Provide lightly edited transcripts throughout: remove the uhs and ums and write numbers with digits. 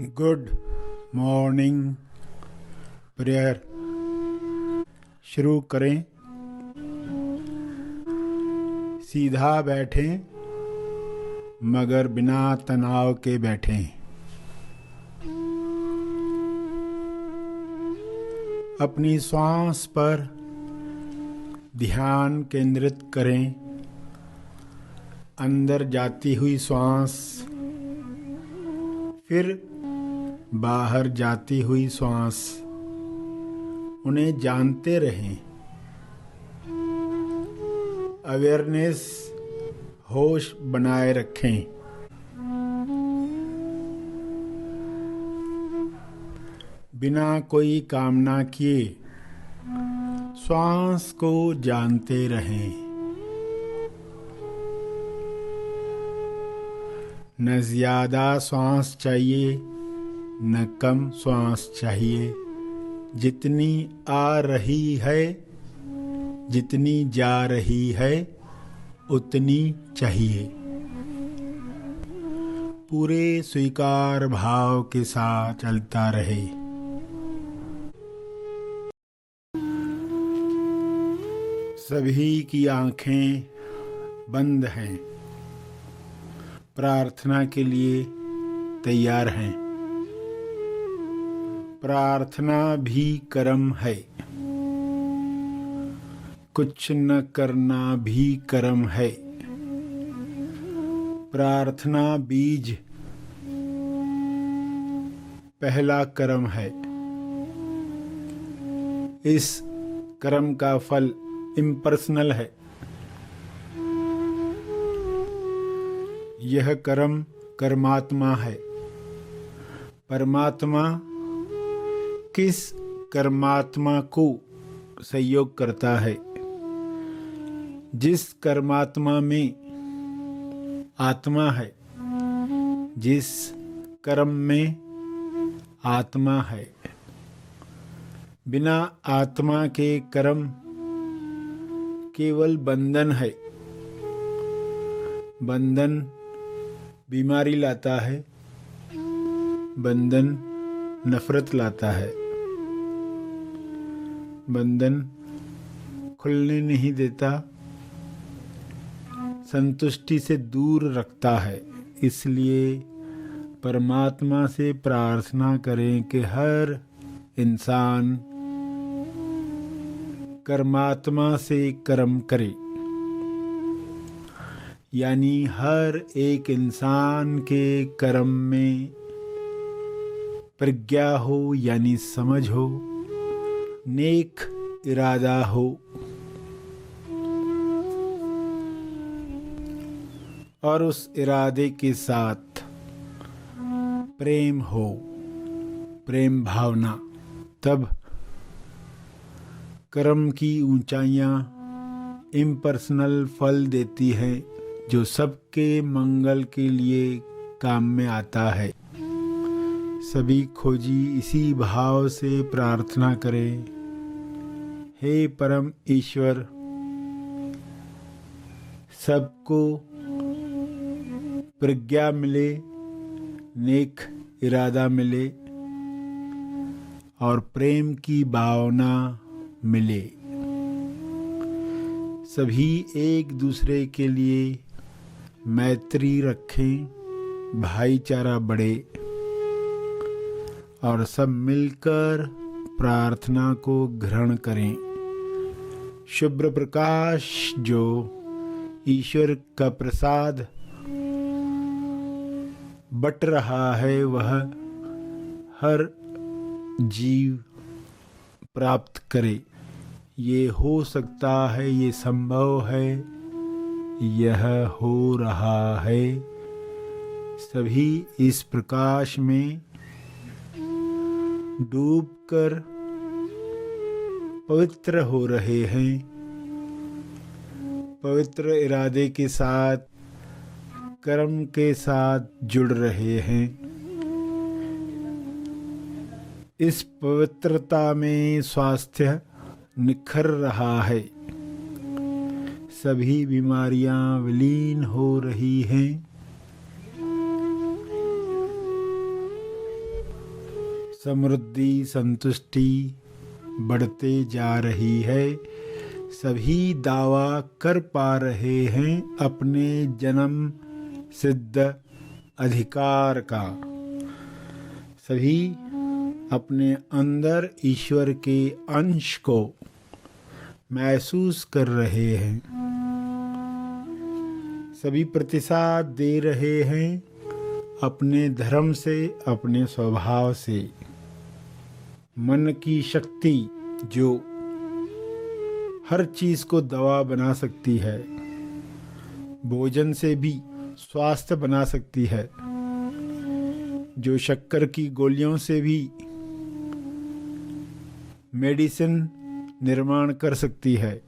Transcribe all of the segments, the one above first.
Good morning prayer शुरू करें। सीधा बैठें मगर बिना तनाव के बैठें। अपनी श्वास पर ध्यान केंद्रित करें। अंदर जाती हुई श्वास, फिर बाहर जाती हुई श्वास, उन्हें जानते रहें। अवेयरनेस, होश बनाए रखें। बिना कोई कामना किए श्वास को जानते रहें। न ज्यादा श्वास चाहिए न कम श्वास चाहिए। जितनी आ रही है, जितनी जा रही है, उतनी चाहिए। पूरे स्वीकार भाव के साथ चलता रहे। सभी की आंखें बंद हैं, प्रार्थना के लिए तैयार हैं। प्रार्थना भी कर्म है, कुछ न करना भी कर्म है। प्रार्थना बीज पहला कर्म है। इस कर्म का फल इम्पर्सनल है। यह कर्म कर्मात्मा है। परमात्मा किस कर्मात्मा को सहयोग करता है? जिस कर्मात्मा में आत्मा है, जिस कर्म में आत्मा है। बिना आत्मा के कर्म केवल बंधन है। बंधन बीमारी लाता है, बंधन नफरत लाता है, बंधन खुलने नहीं देता, संतुष्टि से दूर रखता है। इसलिए परमात्मा से प्रार्थना करें कि हर इंसान कर्मात्मा से कर्म करे। यानी हर एक इंसान के कर्म में प्रज्ञा हो, यानी समझ हो, नेक इरादा हो। और उस इरादे के साथ प्रेम हो, प्रेम भावना। तब कर्म की ऊंचाइयां इम्पर्सनल फल देती हैं, जो सबके मंगल के लिए काम में आता है। सभी खोजी इसी भाव से प्रार्थना करें। हे परम ईश्वर, सबको प्रज्ञा मिले, नेक इरादा मिले और प्रेम की भावना मिले। सभी एक दूसरे के लिए मैत्री रखें, भाईचारा बढ़े और सब मिलकर प्रार्थना को ग्रहण करें। शुभ्र प्रकाश जो ईश्वर का प्रसाद बट रहा है, वह हर जीव प्राप्त करे। ये हो सकता है, ये संभव है, यह हो रहा है। सभी इस प्रकाश में डूबकर पवित्र हो रहे हैं। पवित्र इरादे के साथ, कर्म के साथ जुड़ रहे हैं। इस पवित्रता में स्वास्थ्य निखर रहा है। सभी बीमारियां विलीन हो रही हैं। समृद्धि संतुष्टि बढ़ते जा रही है। सभी दावा कर पा रहे हैं अपने जन्म सिद्ध अधिकार का। सभी अपने अंदर ईश्वर के अंश को महसूस कर रहे हैं। सभी प्रतिसाद दे रहे हैं अपने धर्म से, अपने स्वभाव से। मन की शक्ति जो हर चीज को दवा बना सकती है, भोजन से भी स्वास्थ्य बना सकती है, जो शक्कर की गोलियों से भी मेडिसिन निर्माण कर सकती है,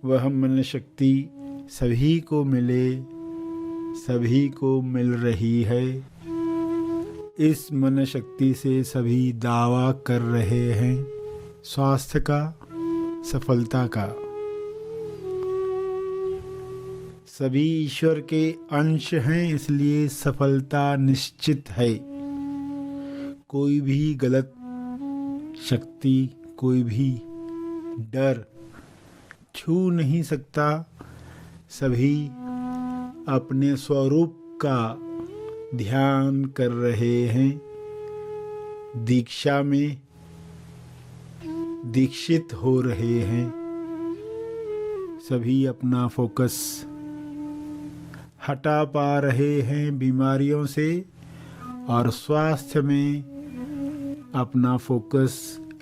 वह मन शक्ति सभी को मिले, सभी को मिल रही है। इस मन शक्ति से सभी दावा कर रहे हैं स्वास्थ्य का, सफलता का। सभी ईश्वर के अंश हैं, इसलिए सफलता निश्चित है। कोई भी गलत शक्ति, कोई भी डर छू नहीं सकता। सभी अपने स्वरूप का ध्यान कर रहे हैं। दीक्षा में दीक्षित हो रहे हैं। सभी अपना फोकस हटा पा रहे हैं बीमारियों से और स्वास्थ्य में अपना फोकस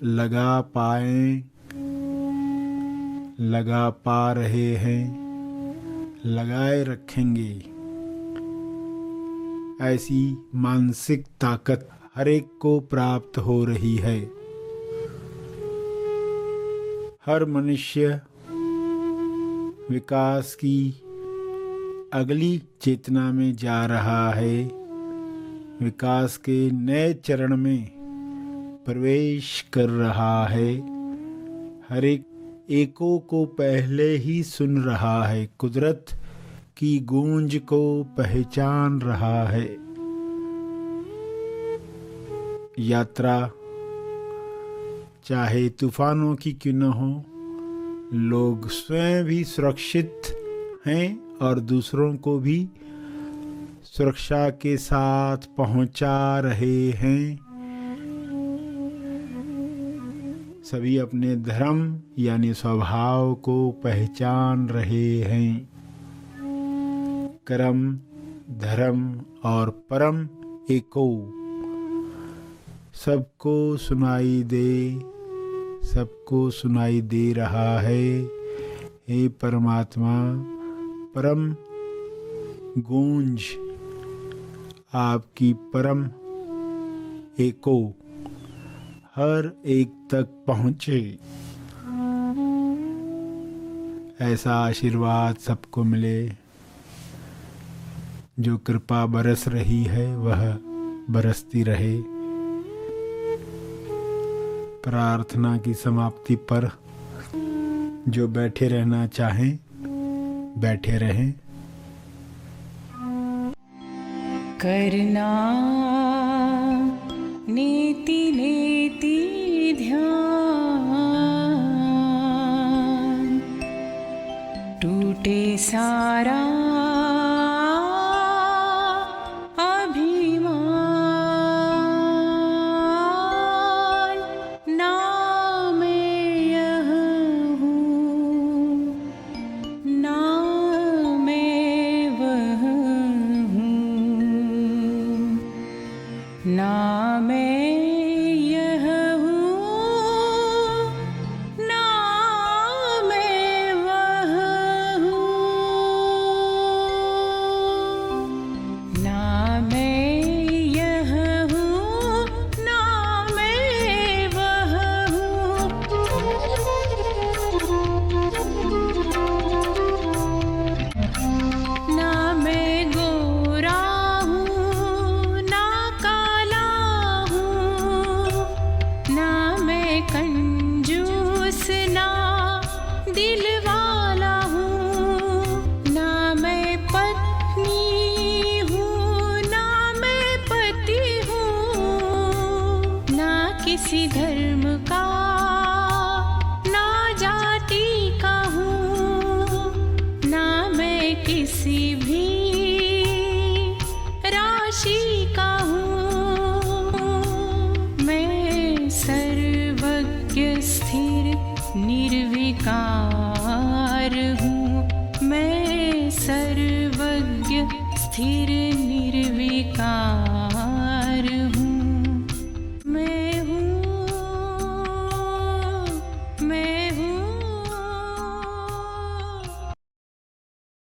लगा पा रहे हैं, लगाए रखेंगे। ऐसी मानसिक ताकत हर एक को प्राप्त हो रही है। हर मनुष्य विकास की अगली चेतना में जा रहा है, विकास के नए चरण में प्रवेश कर रहा है। हर एक एको को पहले ही सुन रहा है, कुदरत की गूंज को पहचान रहा है। यात्रा चाहे तूफानों की क्यों न हो, लोग स्वयं भी सुरक्षित हैं और दूसरों को भी सुरक्षा के साथ पहुंचा रहे हैं। सभी अपने धर्म यानी स्वभाव को पहचान रहे हैं। कर्म, धर्म और परम एको सबको सुनाई दे रहा है। हे परमात्मा, परम गूंज आपकी परम एको हर एक तक पहुँचे। ऐसा आशीर्वाद सबको मिले। जो कृपा बरस रही है वह बरसती रहे। प्रार्थना की समाप्ति पर जो बैठे रहना चाहें बैठे रहें। करना नीति नेति ध्यान, टूटे सारा अभिमान, ना मैं यह हूँ, ना मैं वह हूँ, ना मैं यह हूँ, ना मैं वह हूँ, ना मैं यह हूँ, ना मैं वह हूँ। ना मैं गोरा हूँ, ना काला हूँ, किसी धर्म का, ना जाति का हूँ, ना मैं किसी भी राशि का हूँ। मैं सर्वज्ञ स्थिर निर्विकार